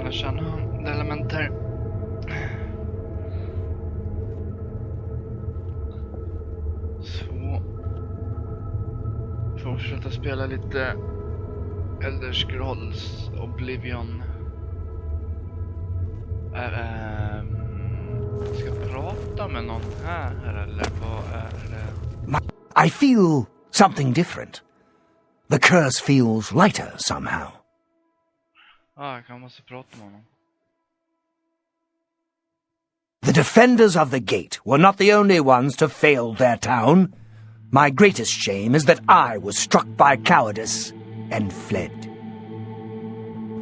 lära känna elementer. Så. Fortsätta spela lite Elder Scrolls Oblivion. Ska jag prata med någon här eller vad är det? I feel something different. The curse feels lighter somehow. Jag måste prata med honom. The defenders of the gate were not the only ones to fail their town. My greatest shame is that I was struck by cowardice and fled.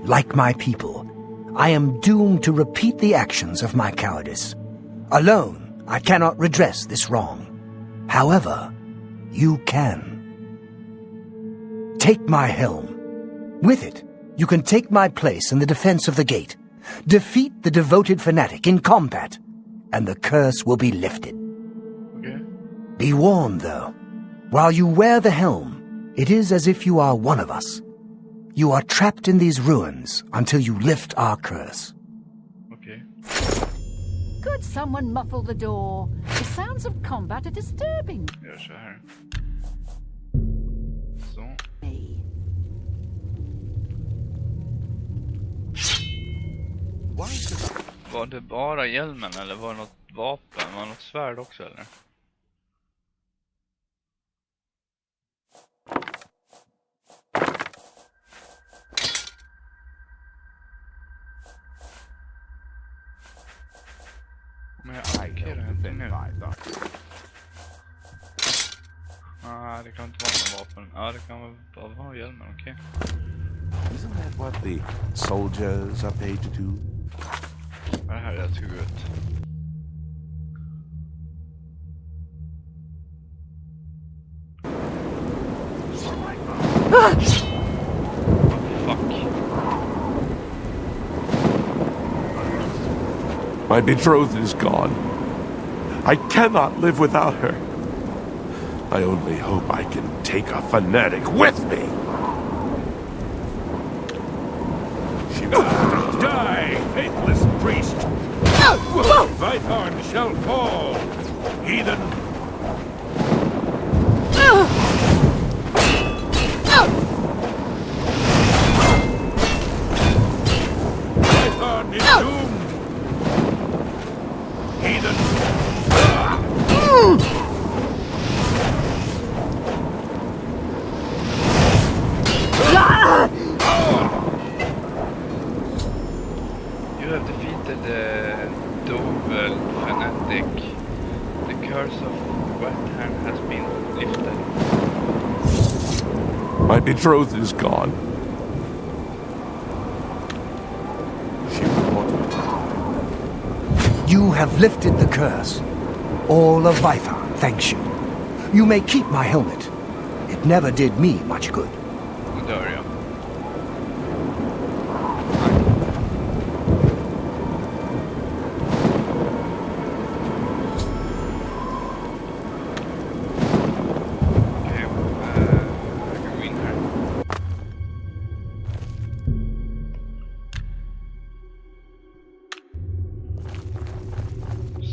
Like my people, I am doomed to repeat the actions of my cowardice. Alone, I cannot redress this wrong. However, you can. Take my helm. With it, you can take my place in the defense of the gate. Defeat the devoted fanatic in combat, and the curse will be lifted. Okay. Be warned, though. While you wear the helm, it is as if you are one of us. You are trapped in these ruins until you lift our curse. Okay. Could someone muffle the door? The sounds of combat are disturbing. Gör så här. Så. Var det bara hjälmen eller var det något vapen? Var det något svärd också eller? Men jag ackerar inte nu. Det kan inte vara någon vapen. Ja, det kan bara vara hjälmen, okej. Isn't that what the soldiers are paid to do? Det här är rätt huvud. Fuck. My betrothed is gone. I cannot live without her. I only hope I can take a fanatic with me. She must die, faithless priest. Vythorn shall fall, heathen. Vythorn is doomed. Heathen. You have defeated the Dovel fanatic. The curse of the White Hand has been lifted. My betrothed is gone. She will want me to die. You have lifted the curse. All of Vythar thanks you. You may keep my helmet. It never did me much good. Nu dör jag.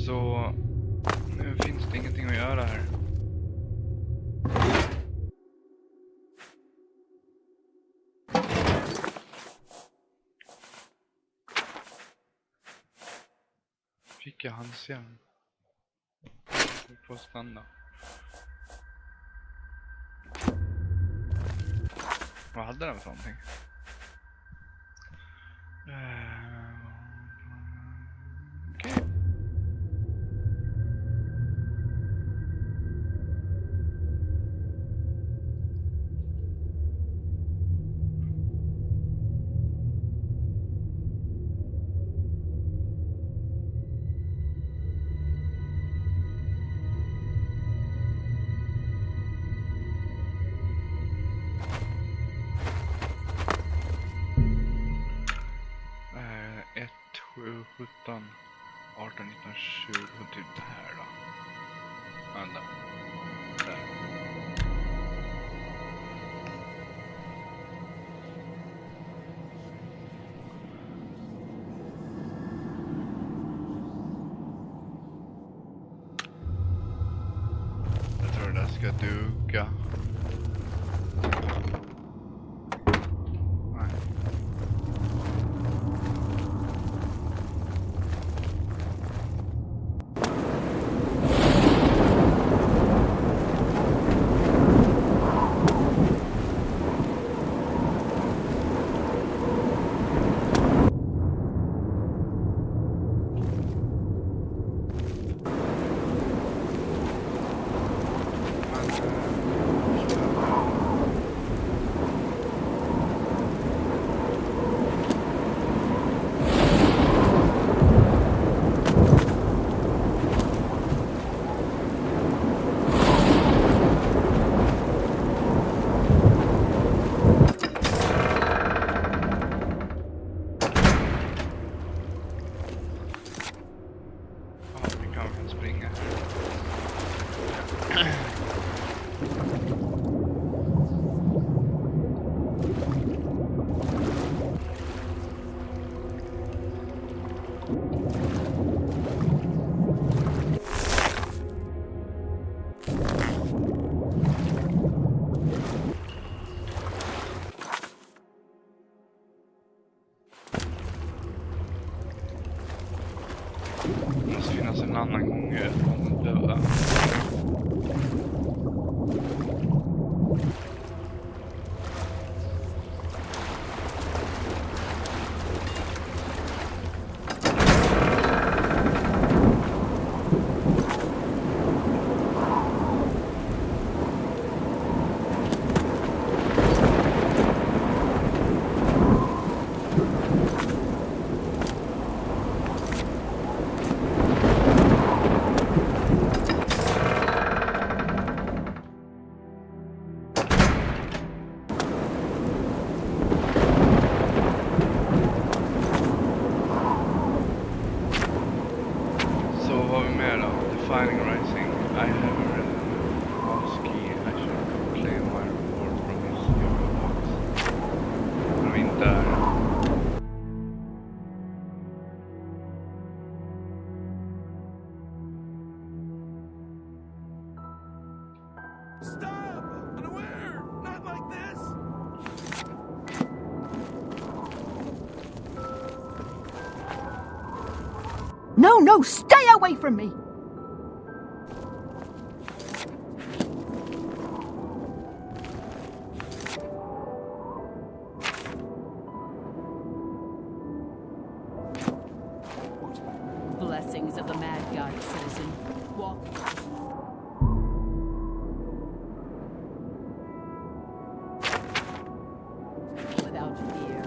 Så nu finns det ingenting att göra här. Fick jag hans igen? Vi får stanna. Vad hade den för någonting? Okej. Ett, 7, 17, 18, 19, 20 och typ det här då. Vänta. Där. ska duga. Nej. Det måste finnas en annan gång om dörren. Stop! Unaware! Not like this! No, stay away from me! Blessings of the Mad God, citizen. Walk. Without fear.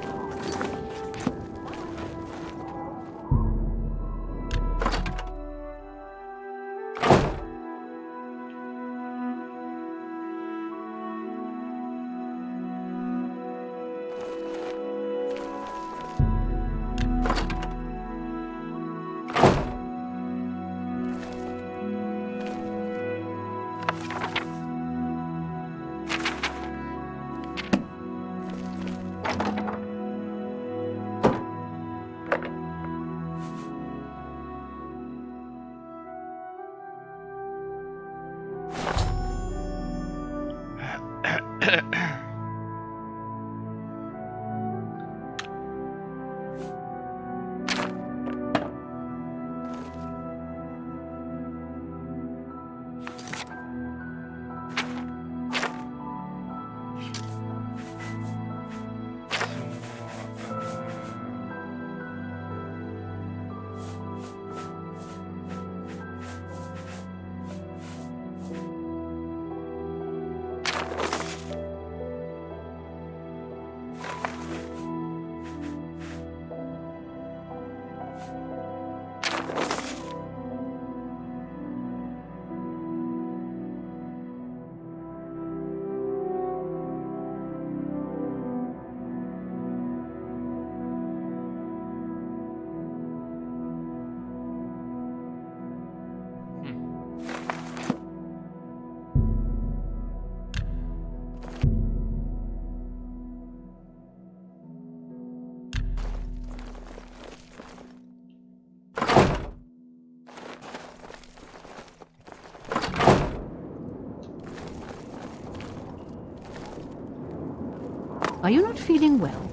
Are you not feeling well?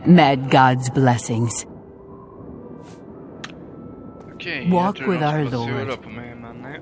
Mad God's blessings. Okej, Walk jag tror with de our ska vara sura Lord. på mig, men nej.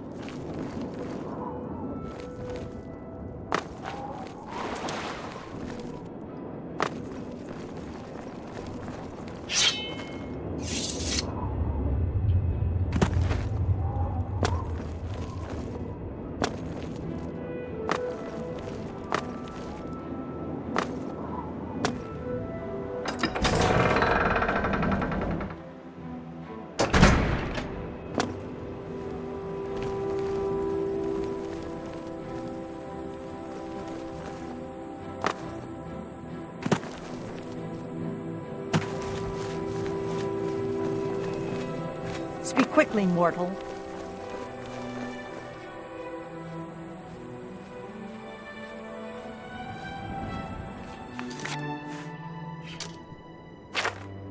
Speak quickly, mortal.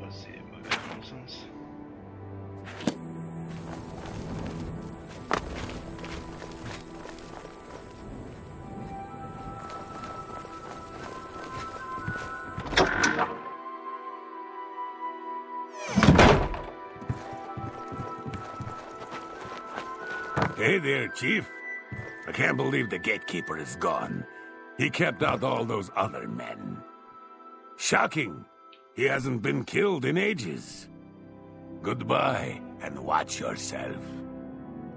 Bara se var vi är någonstans. Hey there, Chief. I can't believe the gatekeeper is gone. He kept out all those other men. Shocking. He hasn't been killed in ages. Goodbye, and watch yourself.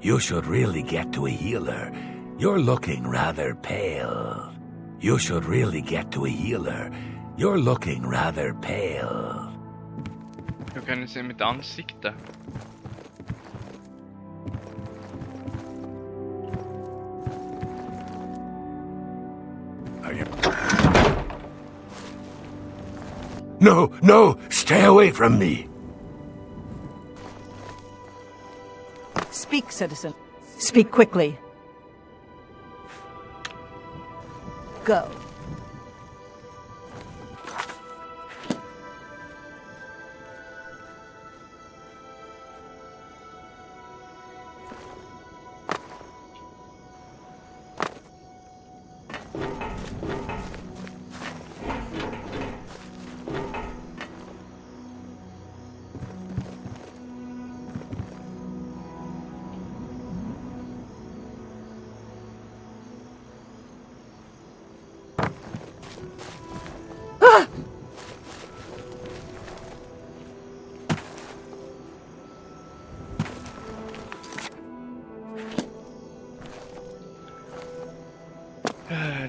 You should really get to a healer. You're looking rather pale. You should really get to a healer. You're looking rather pale. Hur kan ni se mitt ansikte? No, no! Stay away from me! Speak, citizen. Speak quickly. Go.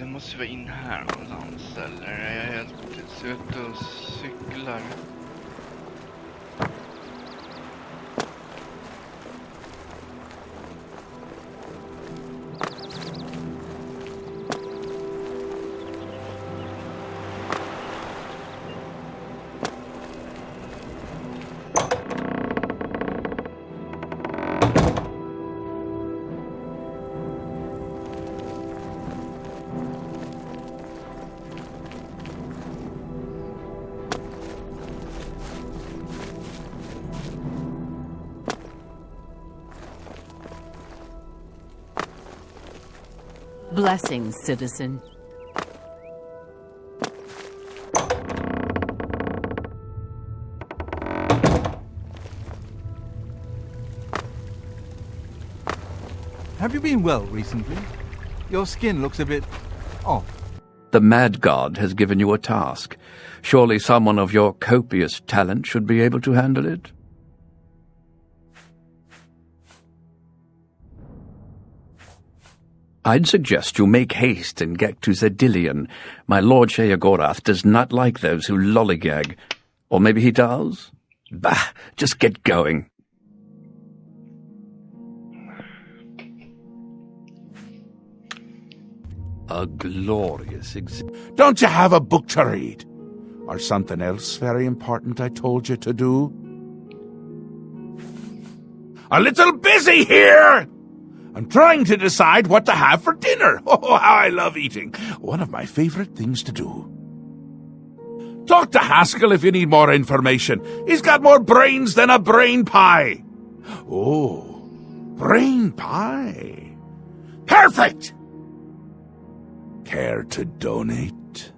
Det måste vara in här någonstans, eller är jag helt ute och cyklar? Blessings, citizen. Have you been well recently? Your skin looks a bit off. The Mad God has given you a task. Surely someone of your copious talent should be able to handle it? I'd suggest you make haste and get to Zedilian. My Lord Sheogorath does not like those who lollygag. Or maybe he does? Bah, just get going. A glorious Don't you have a book to read? Or something else very important I told you to do? A little busy here! I'm trying to decide what to have for dinner. Oh, how I love eating. One of my favorite things to do. Talk to Haskell if you need more information. He's got more brains than a brain pie. Oh, brain pie. Perfect! Care to donate?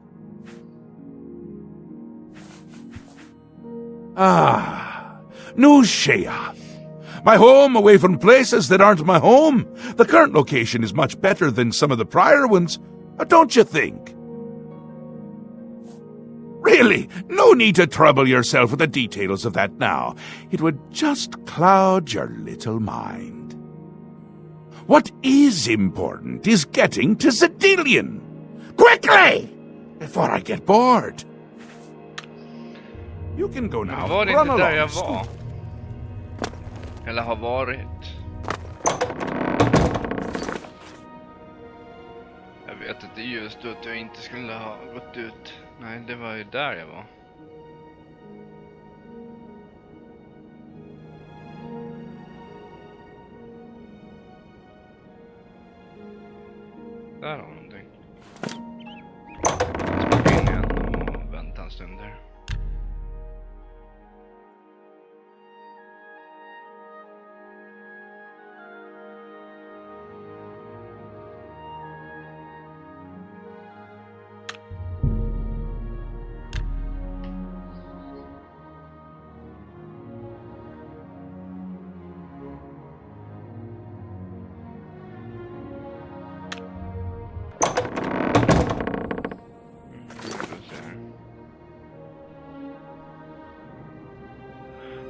Ah, New Sheath. My home away from places that aren't my home. The current location is much better than some of the prior ones, don't you think? Really, no need to trouble yourself with the details of that now. It would just cloud your little mind. What is important is getting to Zedilian. Quickly! Before I get bored. You can go now. Var det Run inte där along, jag Scoop. var? Eller har varit? Jag vet att det är just då att jag inte skulle ha gått ut. Nej, det var ju där jag var. Där har vi någonting. Jag ska gå in igen och vänta en stund här.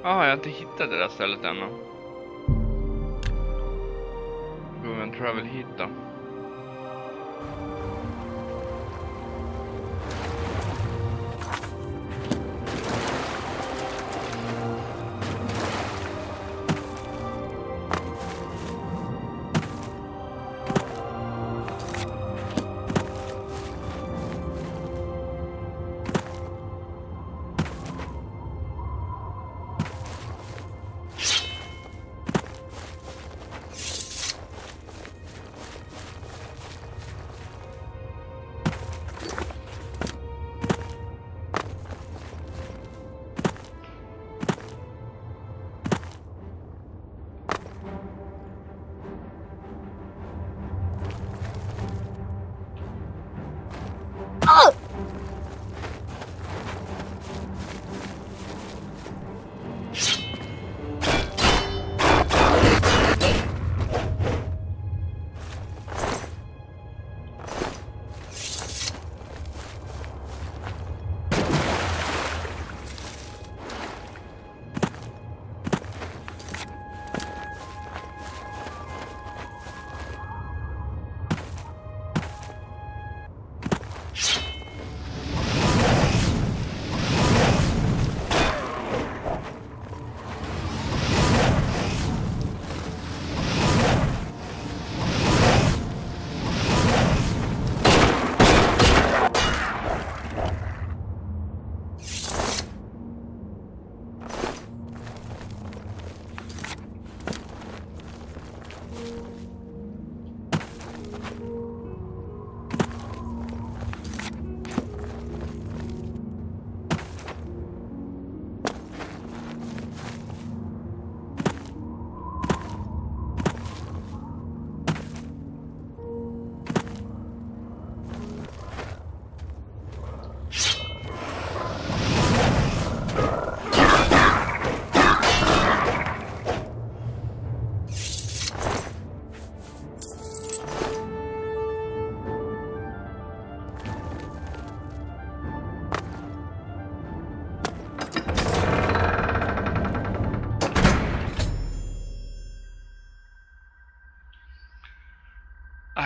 Jag har inte hittat det där stället ännu. Gå en travel hit då.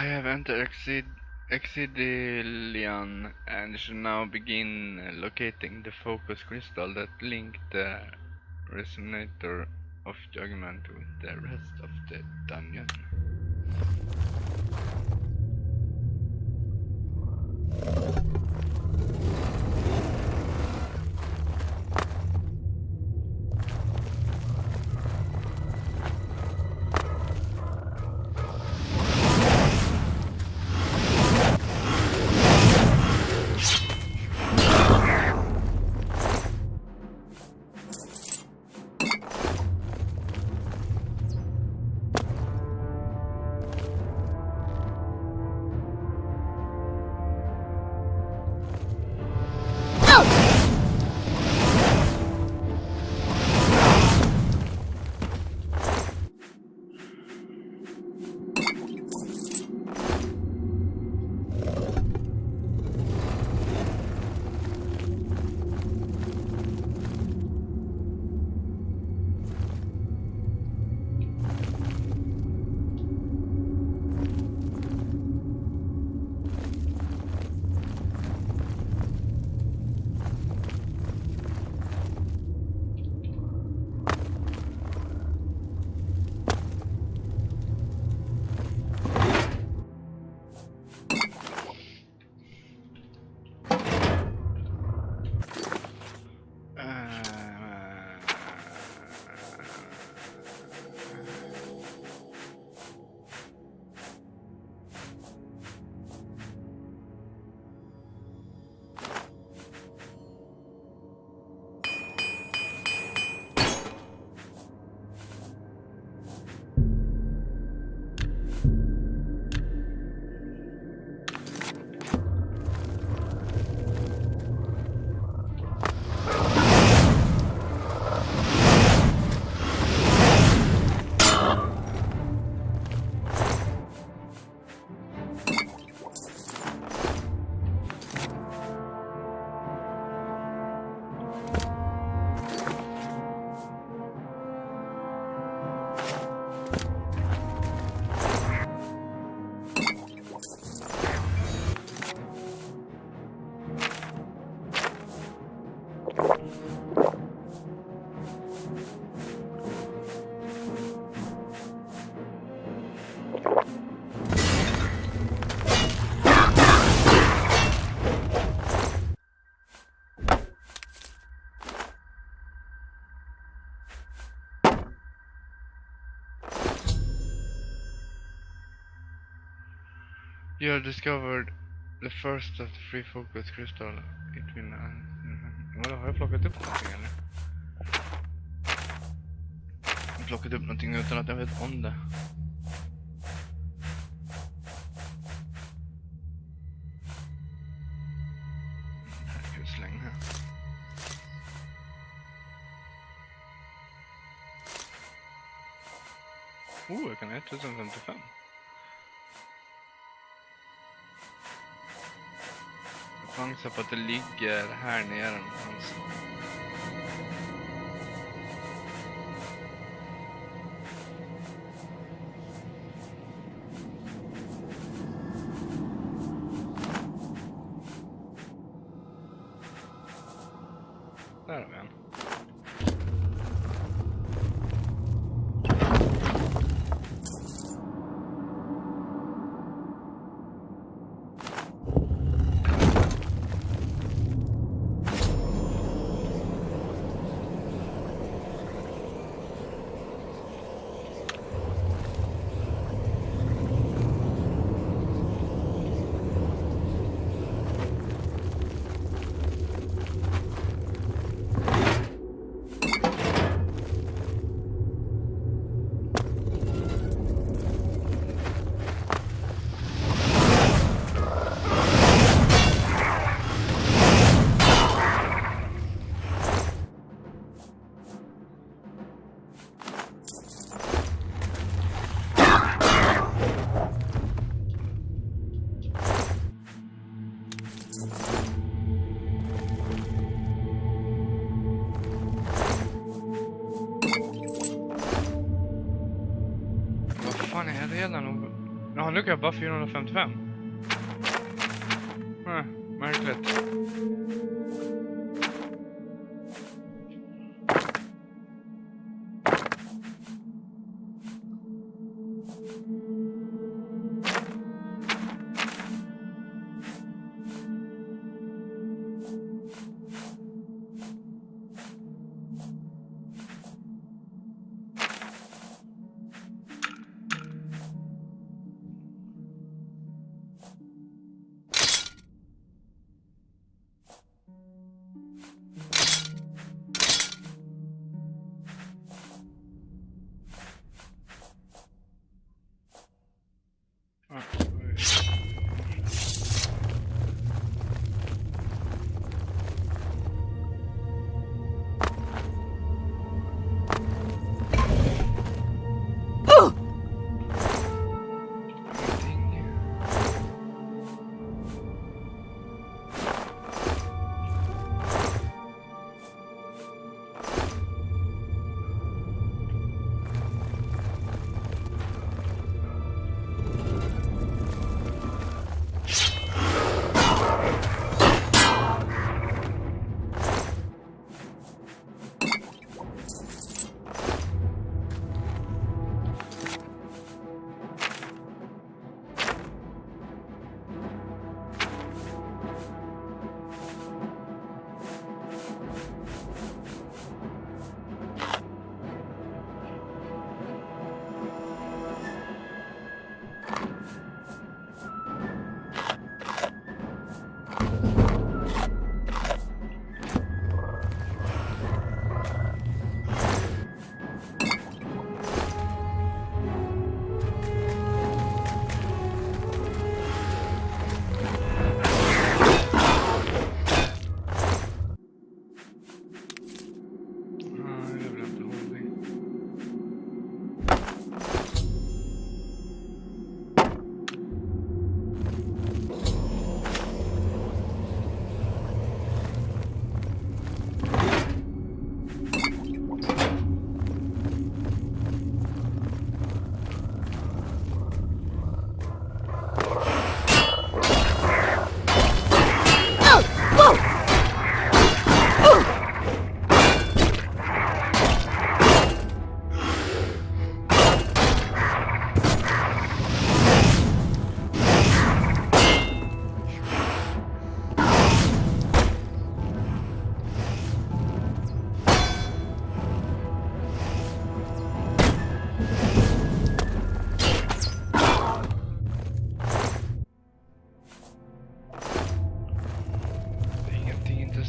I have entered Exidilian and should now begin locating the focus crystal that linked the resonator of judgment with the rest of the dungeon. You have discovered the first of the three focus crystal. It will... Vadå, har jag plockat upp någonting eller? Jag har plockat upp någonting utan att jag vet om det. Släng här. Jag kan ha 1055. Jag chansar på att det ligger här nere någonstans. Där har vi en. Jaha, nu kan jag bara 455. Märkligt.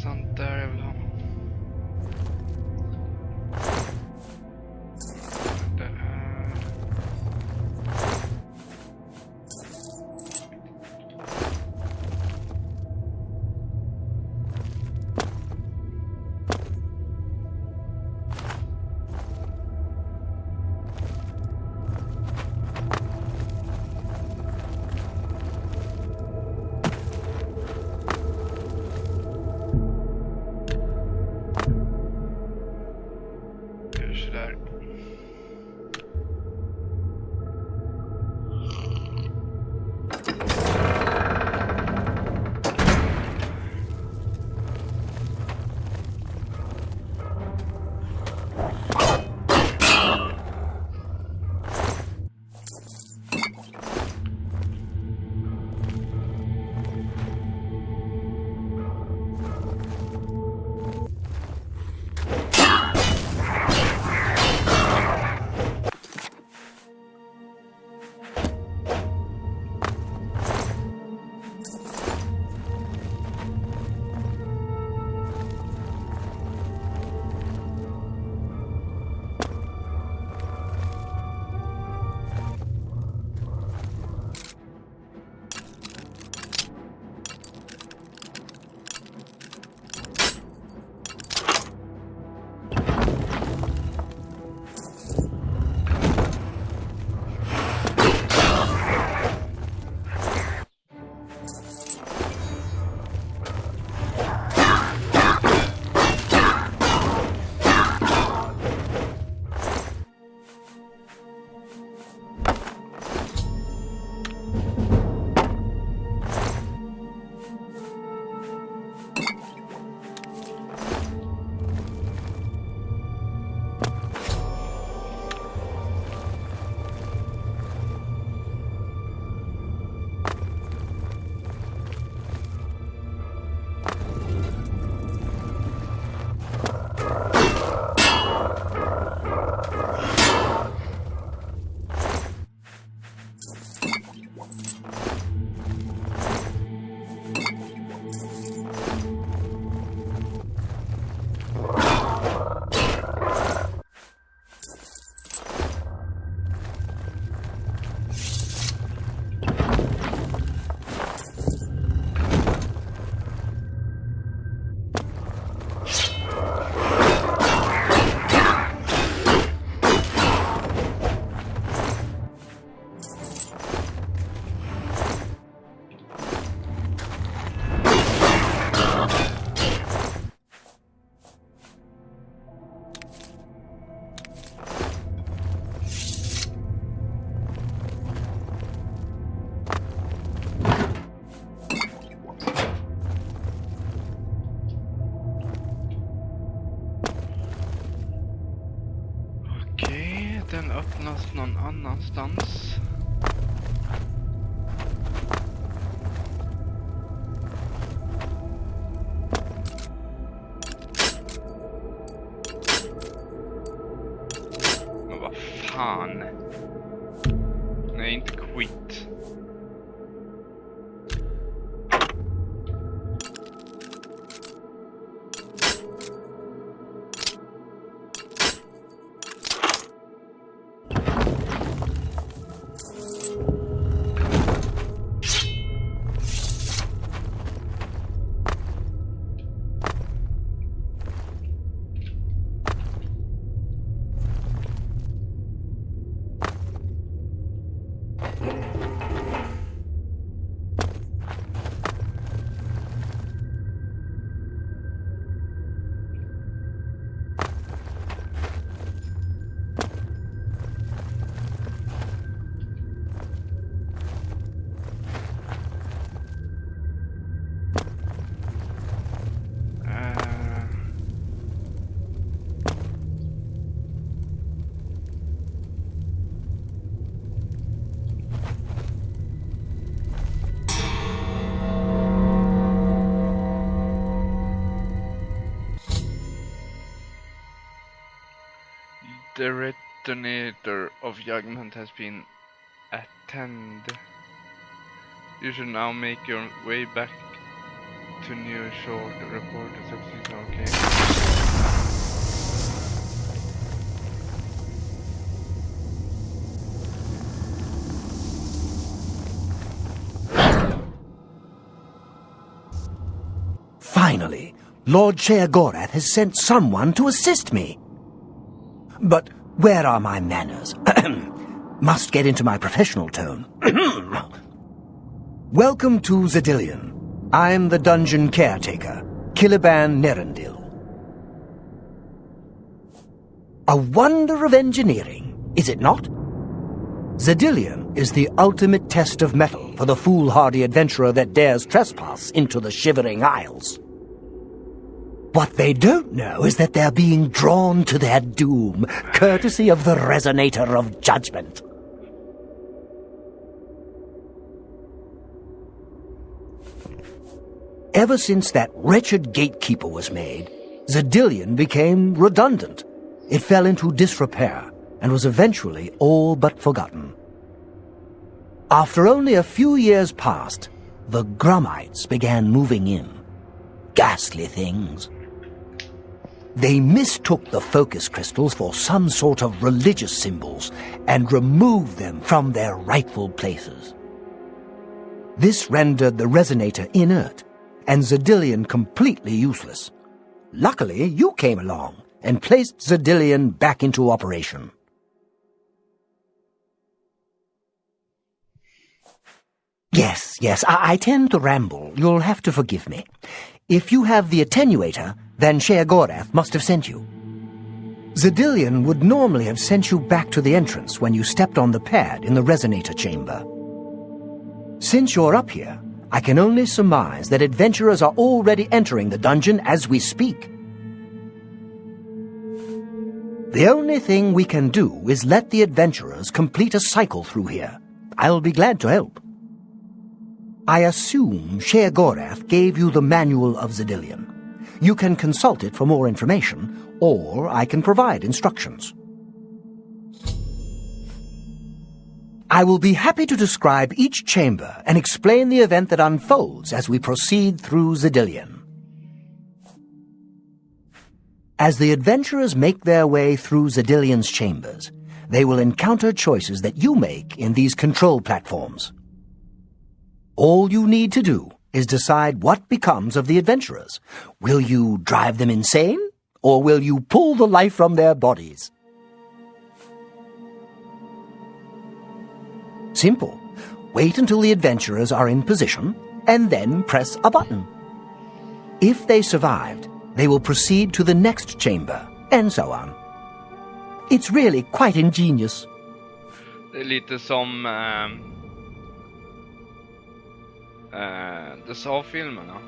sånt där jag vill ha. Det är... Gör sådär. Den öppnas någon annanstans. Men vad fan? Nej, inte skit. The detonator of judgment has been attended. You should now make your way back to new short report to succeed. Okay. Finally, Lord Sheogorath has sent someone to assist me. But where are my manners? Must get into my professional tone. Welcome to Zedillion. I'm the dungeon caretaker, Caliban Nerendil. A wonder of engineering, is it not? Zedillion is the ultimate test of mettle for the foolhardy adventurer that dares trespass into the Shivering Isles. What they don't know is that they're being drawn to their doom, courtesy of the Resonator of Judgment. Ever since that wretched gatekeeper was made, Zedillion became redundant. It fell into disrepair and was eventually all but forgotten. After only a few years passed, the Grummites began moving in. Ghastly things. They mistook the focus crystals for some sort of religious symbols and removed them from their rightful places. This rendered the Resonator inert and Zedillion completely useless. Luckily, you came along and placed Zedillion back into operation. Yes, I tend to ramble. You'll have to forgive me. If you have the attenuator, then Sheogorath must have sent you. Zedillion would normally have sent you back to the entrance when you stepped on the pad in the Resonator chamber. Since you're up here, I can only surmise that adventurers are already entering the dungeon as we speak. The only thing we can do is let the adventurers complete a cycle through here. I'll be glad to help. I assume Sheogorath gave you the Manual of Zedillion. You can consult it for more information, or I can provide instructions. I will be happy to describe each chamber and explain the event that unfolds as we proceed through Zedillion. As the adventurers make their way through Zedillion's chambers, they will encounter choices that you make in these control platforms. All you need to do is decide what becomes of the adventurers. Will you drive them insane, or will you pull the life from their bodies? Simple. Wait until the adventurers are in position, and then press a button. If they survived, they will proceed to the next chamber, and so on. It's really quite ingenious. Det är lite som The Saw-filmerna.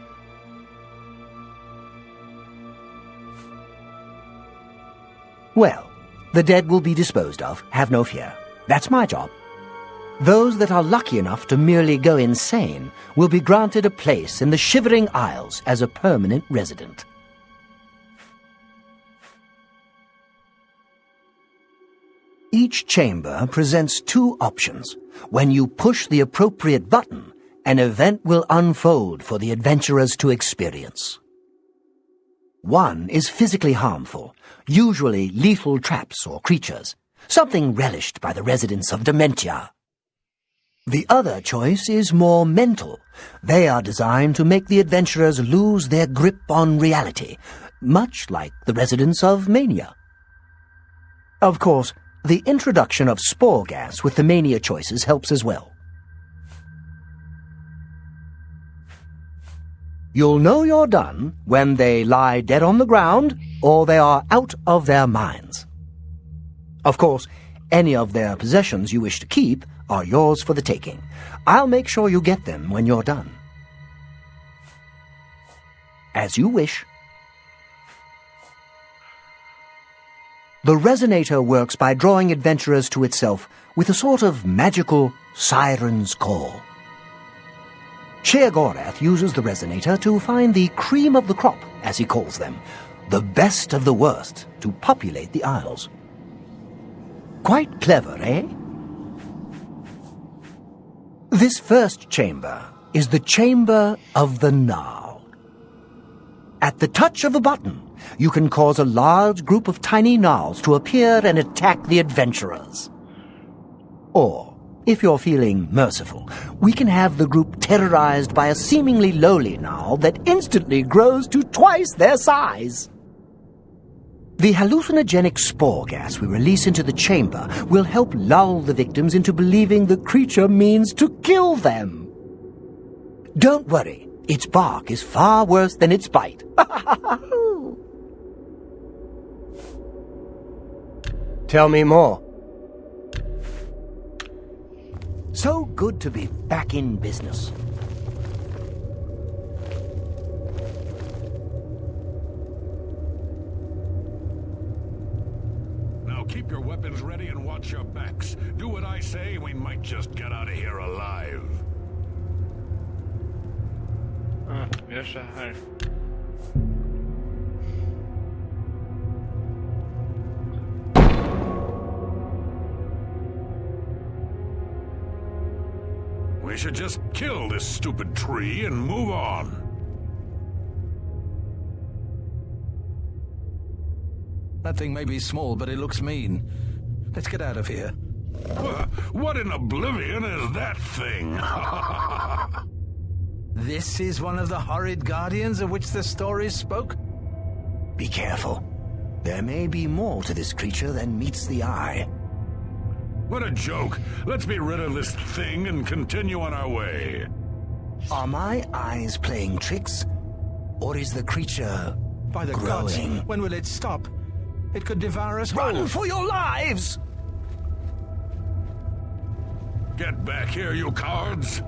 Well, the dead will be disposed of, have no fear. That's my job. Those that are lucky enough to merely go insane will be granted a place in the Shivering Isles as a permanent resident. Each chamber presents two options. When you push the appropriate button, an event will unfold for the adventurers to experience. One is physically harmful, usually lethal traps or creatures, something relished by the residents of Dementia. The other choice is more mental. They are designed to make the adventurers lose their grip on reality, much like the residents of Mania. Of course, the introduction of spore gas with the Mania choices helps as well. You'll know you're done when they lie dead on the ground or they are out of their minds. Of course, any of their possessions you wish to keep are yours for the taking. I'll make sure you get them when you're done. As you wish. The Resonator works by drawing adventurers to itself with a sort of magical siren's call. Sheogorath uses the Resonator to find the cream of the crop, as he calls them, the best of the worst, to populate the Isles. Quite clever, eh? This first chamber is the Chamber of the Gnarl. At the touch of a button, you can cause a large group of tiny gnolls to appear and attack the adventurers. Or, if you're feeling merciful, we can have the group terrorized by a seemingly lowly gnoll that instantly grows to twice their size. The hallucinogenic spore gas we release into the chamber will help lull the victims into believing the creature means to kill them. Don't worry, its bark is far worse than its bite. Tell me more. So good to be back in business. Now keep your weapons ready and watch your backs. Do what I say, we might just get out of here alive. Vi gör så här. We should just kill this stupid tree and move on. That thing may be small, but it looks mean. Let's get out of here. What in Oblivion is that thing? This is one of the horrid guardians of which the stories spoke? Be careful. There may be more to this creature than meets the eye. What a joke. Let's be rid of this thing and continue on our way. Are my eyes playing tricks? Or is the creature By the growing? gods, when will it stop? It could devour us Run whole. for your lives! Get back here, you cowards.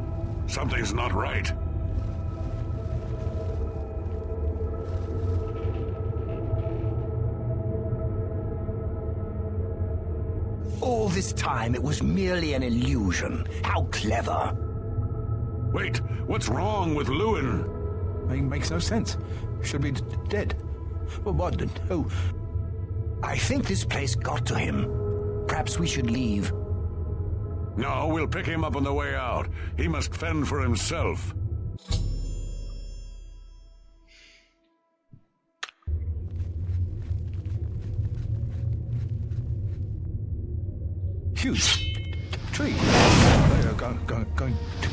Something's not right. All this time it was merely an illusion. How clever. Wait, what's wrong with Lewin? Makes no sense. Should be dead. But what? Oh, I think this place got to him. Perhaps we should leave. No, we'll pick him up on the way out. He must fend for himself. huge tree. They are going to...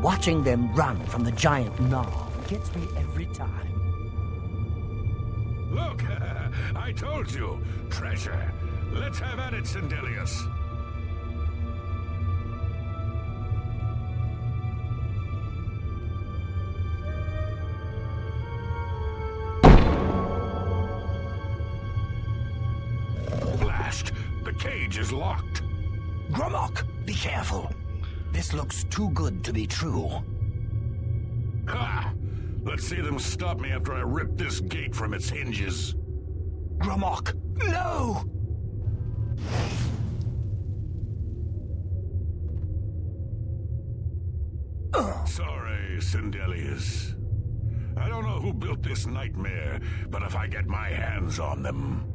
Watching them run from the giant gnoll gets me every time. Look, I told you, treasure. Let's have at it, Sindelius. Blast! The cage is locked. Gromok, be careful. This looks too good to be true. Ha! Let's see them stop me after I rip this gate from its hinges. Gromok, no! Sorry, Sindelius. I don't know who built this nightmare, but if I get my hands on them...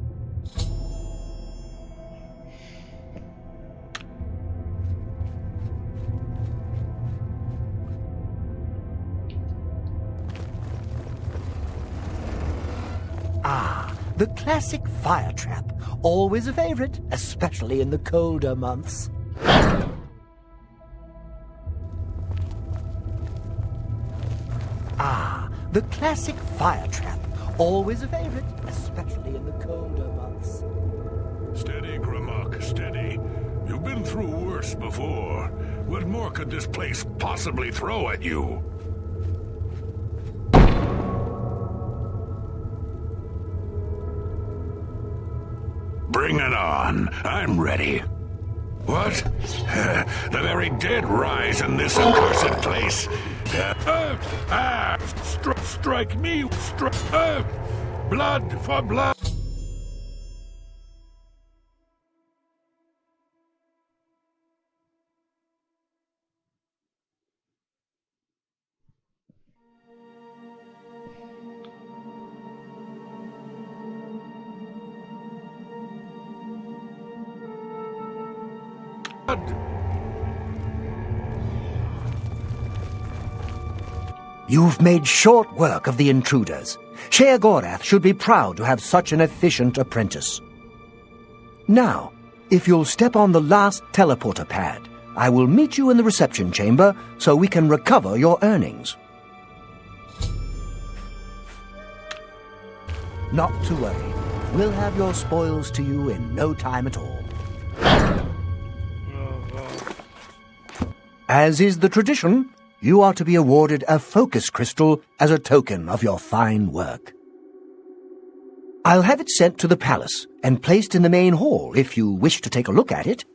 Ah, the classic fire trap. Always a favorite, especially in the colder months. Ah, the classic fire trap. Always a favorite, especially in the colder months. Steady, Gromok, steady. You've been through worse before. What more could this place possibly throw at you? Bring it on. I'm ready. What? The very dead rise in this accursed place. Strike me! Blood for blood! You've made short work of the intruders. Sheogorath should be proud to have such an efficient apprentice. Now, if you'll step on the last teleporter pad, I will meet you in the reception chamber so we can recover your earnings. Not to worry. We'll have your spoils to you in no time at all. As is the tradition, you are to be awarded a focus crystal as a token of your fine work. I'll have it sent to the palace and placed in the main hall if you wish to take a look at it.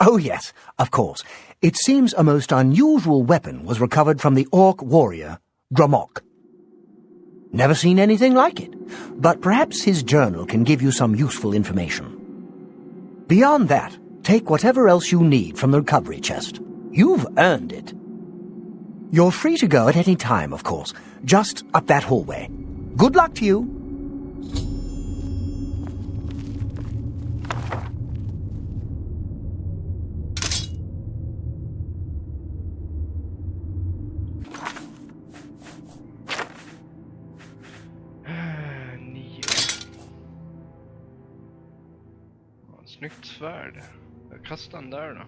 Oh yes, of course. It seems a most unusual weapon was recovered from the orc warrior, Gromok. Never seen anything like it, but perhaps his journal can give you some useful information. Beyond that, take whatever else you need from the recovery chest. You've earned it. You're free to go at any time, of course, just up that hallway. Good luck to you. Snyggt svärd. Jag kastar den där då.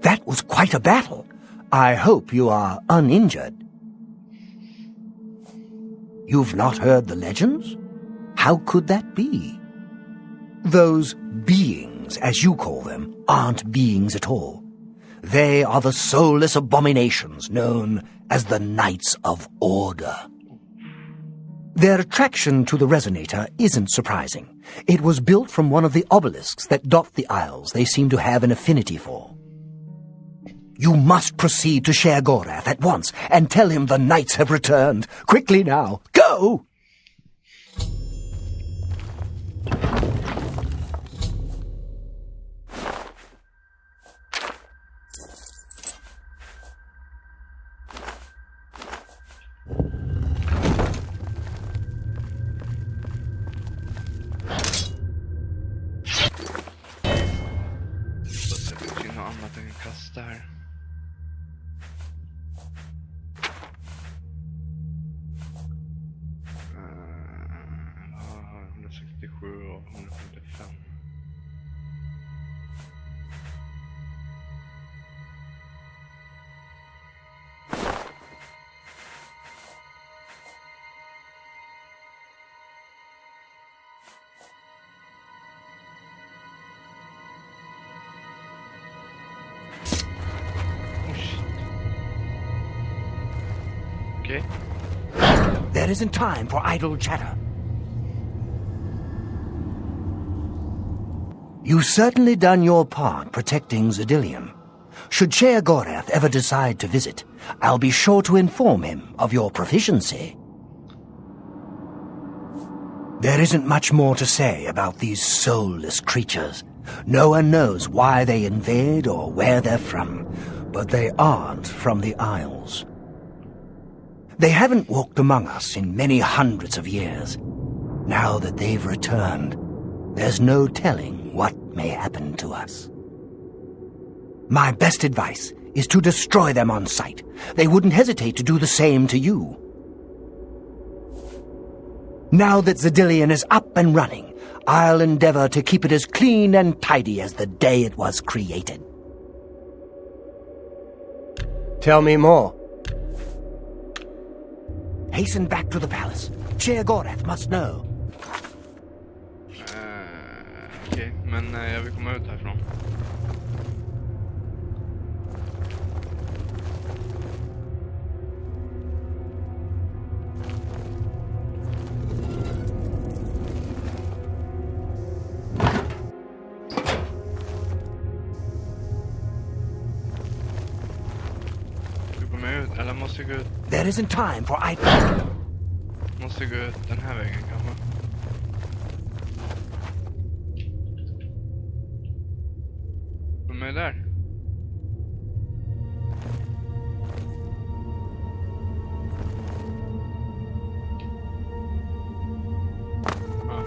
That was quite a battle. I hope you are uninjured. You've not heard the legends? How could that be? Those beings, as you call them, aren't beings at all. They are the soulless abominations known as the Knights of Order. Their attraction to the resonator isn't surprising. It was built from one of the obelisks that dot the isles they seem to have an affinity for. You must proceed to Sheogorath at once and tell him the knights have returned. Quickly now, go! Kastar. 167 och 155. Okay. There isn't time for idle chatter. You've certainly done your part protecting Zedillion. Should Sheogorath ever decide to visit, I'll be sure to inform him of your proficiency. There isn't much more to say about these soulless creatures. No one knows why they invade or where they're from, but they aren't from the Isles. They haven't walked among us in many hundreds of years. Now that they've returned, there's no telling what may happen to us. My best advice is to destroy them on sight. They wouldn't hesitate to do the same to you. Now that Zedillion is up and running, I'll endeavor to keep it as clean and tidy as the day it was created. Tell me more. Hasten back to the palace. Sheogorath must know. Okej, men jag vill komma ut härifrån. Ska komma ut, eller måste gå ut? There isn't time for Måste gå ut den här vägen kanske. Vem är där? Ja.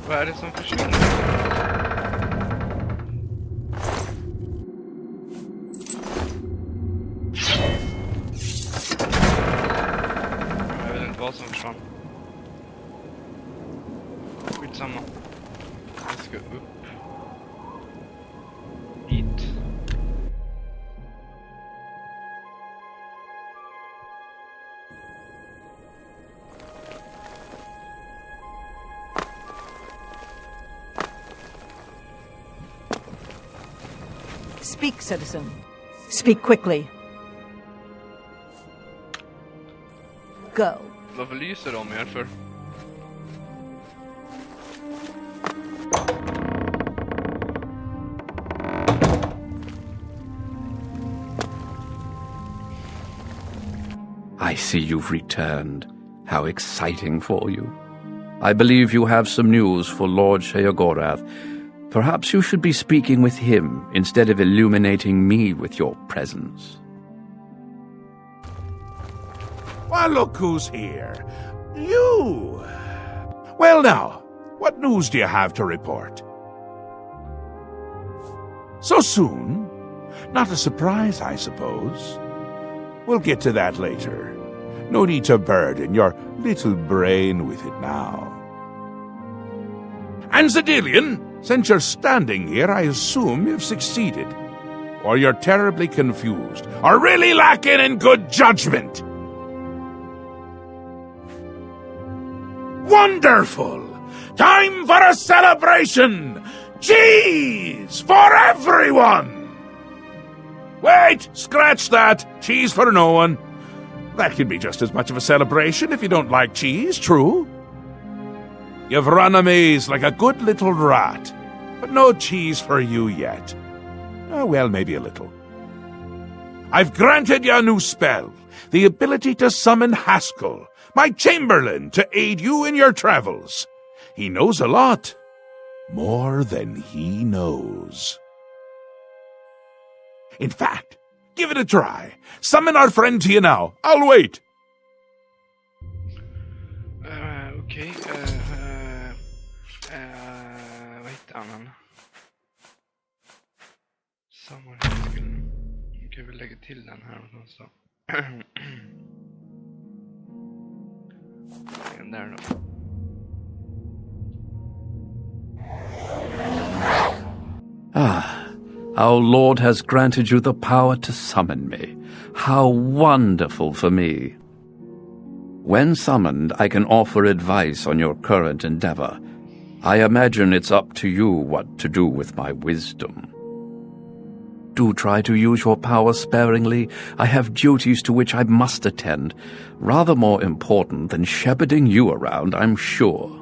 Vad är det som försvinner? Jag vet inte vad som försvann. Skitsamma. Jag ska upp. Hit. Speak, citizen. Speak quickly. Go. Varför lyser de er för? I see you've returned. How exciting for you. I believe you have some news for Lord Sheogorath. Perhaps you should be speaking with him instead of illuminating me with your presence. Well, look who's here. You! Well now, what news do you have to report? So soon? Not a surprise, I suppose. We'll get to that later. No need to burden your little brain with it now. And Zadillion, since you're standing here, I assume you've succeeded. Or you're terribly confused, or really lacking in good judgment. Wonderful! Time for a celebration! Cheese for everyone! Wait! Scratch that! Cheese for no one. That can be just as much of a celebration if you don't like cheese, true? You've run a maze like a good little rat, but no cheese for you yet. Oh, well, maybe a little. I've granted you a new spell, the ability to summon Haskell, my Chamberlain, to aid you in your travels. He knows a lot. More than he knows. In fact, give it a try. Summon our friend to you now. I'll wait. Okej. Vad hittar han? Samma risken. Okej, vi lägger till den här någonstans. Den där då. Our Lord has granted you the power to summon me. How wonderful for me. When summoned, I can offer advice on your current endeavor. I imagine it's up to you what to do with my wisdom. Do try to use your power sparingly. I have duties to which I must attend, rather more important than shepherding you around, I'm sure.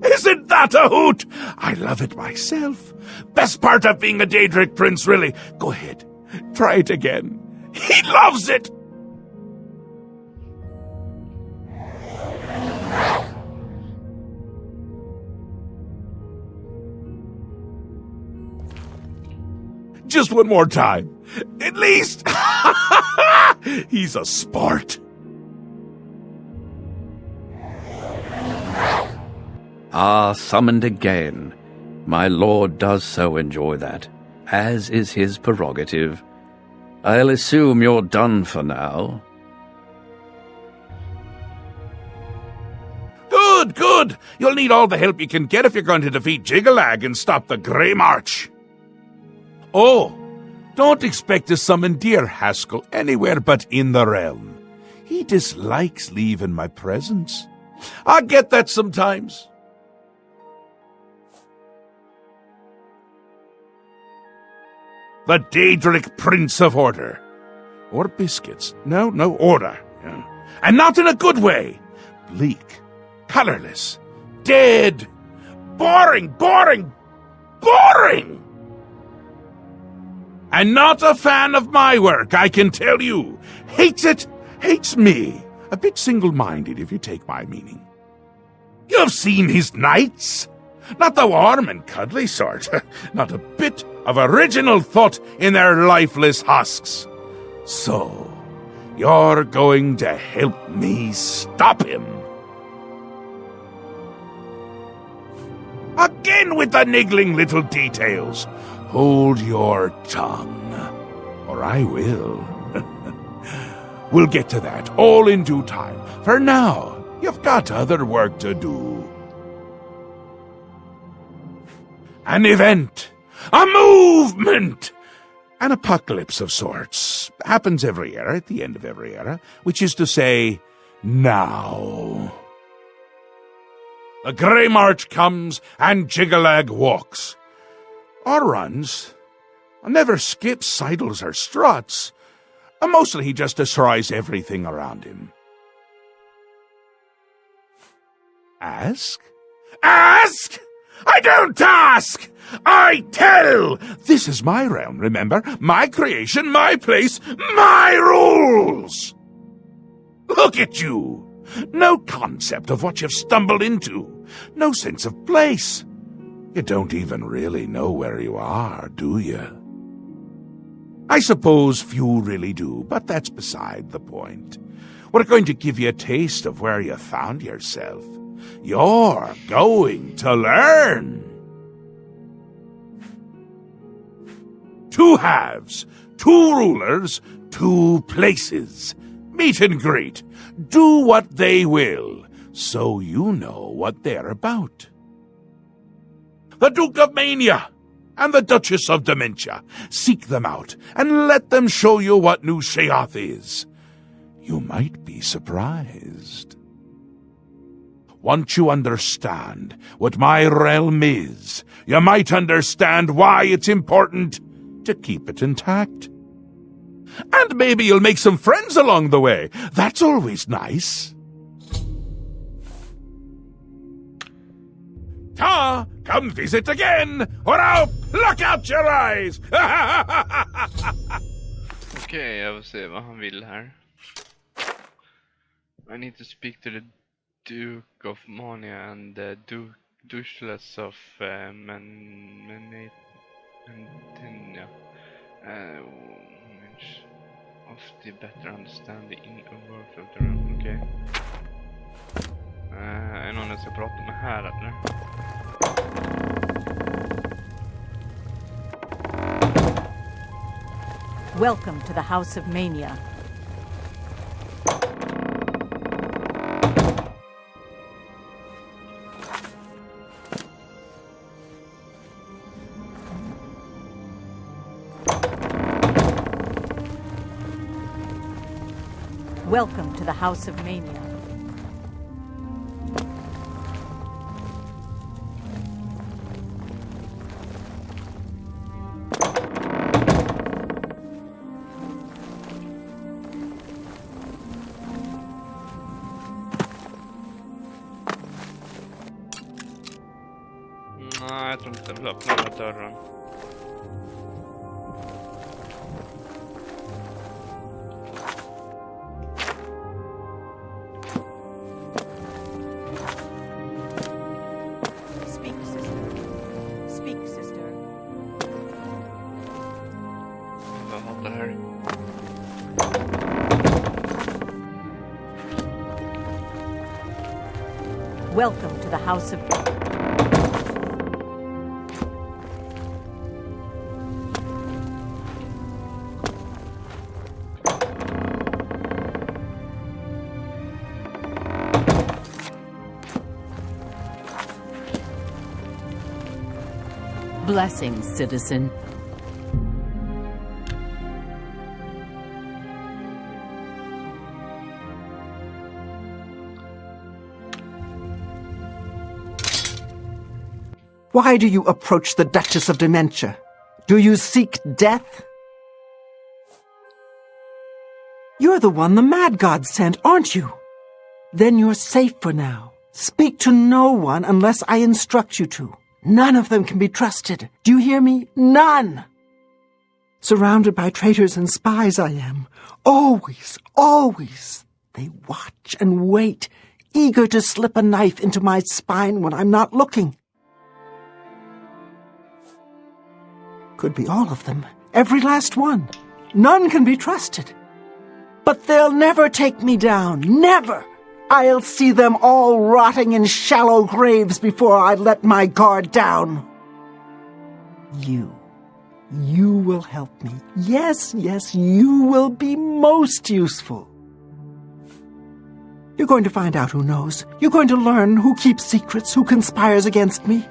Isn't that not a hoot! I love it myself. Best part of being a Daedric prince, really. Go ahead, try it again. He loves it! Just one more time. At least. He's a sport. Ah, summoned again. My lord does so enjoy that, as is his prerogative. I'll assume you're done for now. Good, good. You'll need all the help you can get if you're going to defeat Jiggalag and stop the Grey March. Oh, don't expect to summon dear Haskell anywhere but in the realm. He dislikes leaving my presence. I get that sometimes. The Daedric Prince of Order. Or biscuits. No, order. Yeah. And not in a good way. Bleak, colorless, dead, boring! And not a fan of my work, I can tell you. Hates it, hates me. A bit single-minded, if you take my meaning. You've seen his knights. Not the warm and cuddly sort. Not a bit of original thought in their lifeless husks. So, you're going to help me stop him. Again with the niggling little details. Hold your tongue, or I will. We'll get to that, all in due time. For now, you've got other work to do. An event, a movement, an apocalypse of sorts. Happens every era, at the end of every era, which is to say, now. The Grey March comes, and Jiggalag walks. Or runs. Never skips, sidles, or struts. Mostly he just destroys everything around him. Ask? Ask? I don't ask! I tell! This is my realm, remember? My creation, my place, my rules! Look at you! No concept of what you've stumbled into. No sense of place. You don't even really know where you are, do you? I suppose few really do, but that's beside the point. We're going to give you a taste of where you found yourself. You're going to learn. 2 halves, 2 rulers, 2 places. Meet and greet. Do what they will, so you know what they're about. The Duke of Mania and the Duchess of Dementia. Seek them out and let them show you what New Sheoth is. You might be surprised. Once you understand what my realm is, you might understand why it's important to keep it intact. And maybe you'll make some friends along the way. That's always nice. Ta! Come visit again, or I'll pluck out your eyes! Okej, jag vill se vad han vill här. I need to speak to the Duke of Mania and the Duchess of Mantinia. Which of the better understand the inner world of the realm. Okej. Är någon jag ska prata med här eller? Welcome to the House of Mania. Welcome to the House of Mania. jag tror inte den vill öppna den här dörren. Speak, sister. Speak, sister. Jag hatar det här. Welcome to the House of... Blessings, citizen. Why do you approach the Duchess of Dementia? Do you seek death? You're the one the Mad God sent, aren't you? Then you're safe for now. Speak to no one unless I instruct you to. None of them can be trusted. Do you hear me? None! Surrounded by traitors and spies I am. Always, always. They watch and wait, eager to slip a knife into my spine when I'm not looking. Could be all of them, every last one. None can be trusted. But they'll never take me down, never! I'll see them all rotting in shallow graves before I let my guard down. You will help me. Yes, you will be most useful. You're going to find out who knows. You're going to learn who keeps secrets, who conspires against me.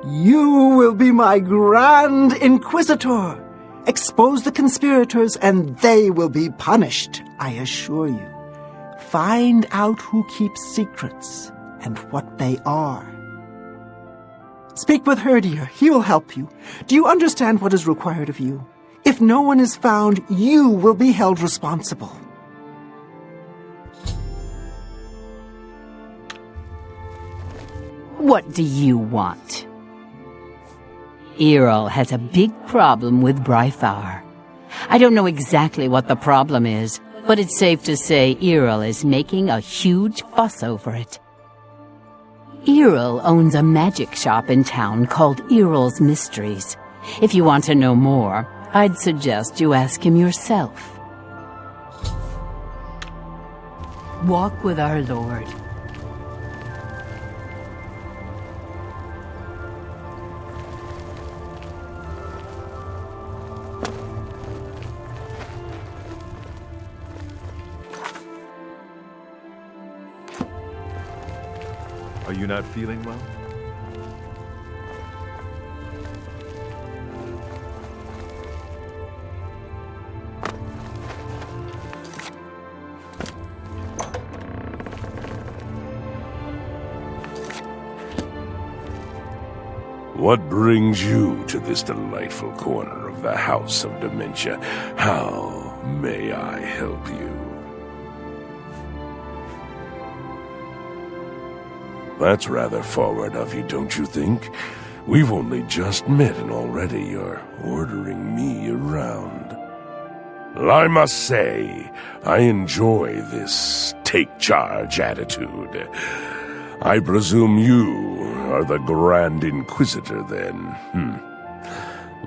You will be my Grand Inquisitor. Expose the conspirators and they will be punished, I assure you. Find out who keeps secrets and what they are. Speak with Herdier. He will help you. Do you understand what is required of you? If no one is found, you will be held responsible. What do you want? Errol has a big problem with Brythar. I don't know exactly what the problem is, but it's safe to say Errol is making a huge fuss over it. Errol owns a magic shop in town called Errol's Mysteries. If you want to know more, I'd suggest you ask him yourself. Walk with our Lord. Are you not feeling well? What brings you to this delightful corner of the House of Dementia? How may I help you? That's rather forward of you, don't you think? We've only just met and already you're ordering me around. I must say, I enjoy this take-charge attitude. I presume you are the Grand Inquisitor, then.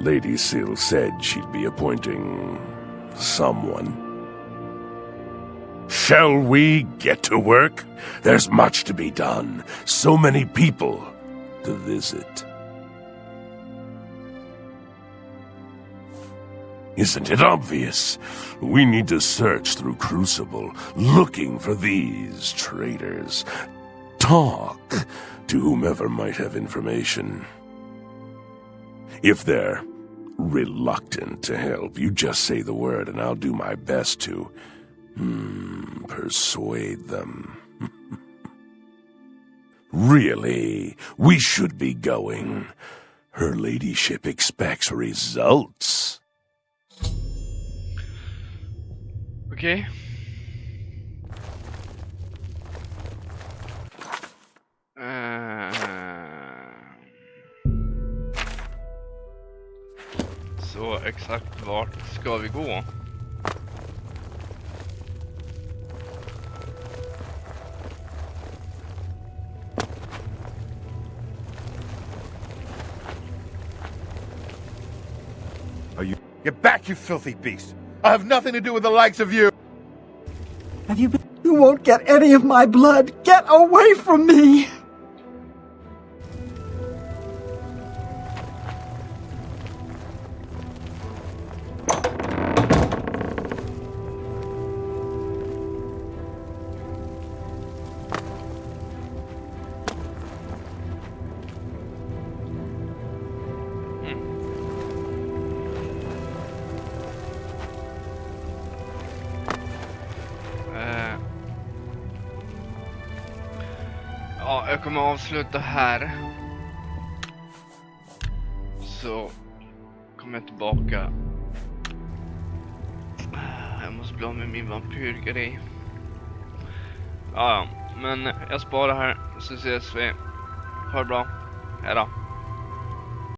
Lady Syl said she'd be appointing someone. Shall we get to work? There's much to be done. So many people to visit. Isn't it obvious? We need to search through Crucible, looking for these traitors. Talk to whomever might have information. If they're reluctant to help, you just say the word and I'll do my best to persuade them. Really, we should be going. Her ladyship expects results. Okej. Så exakt vart ska vi gå? Get back, you filthy beast! I have nothing to do with the likes of you! Have you been? You won't get any of my blood. Get away from me! Ja, jag kommer avsluta här. Så kommer jag tillbaka. Jag måste bli av med min vampyrgrej. Ja, men jag sparar här så ses vi. Ha det bra. Hej då.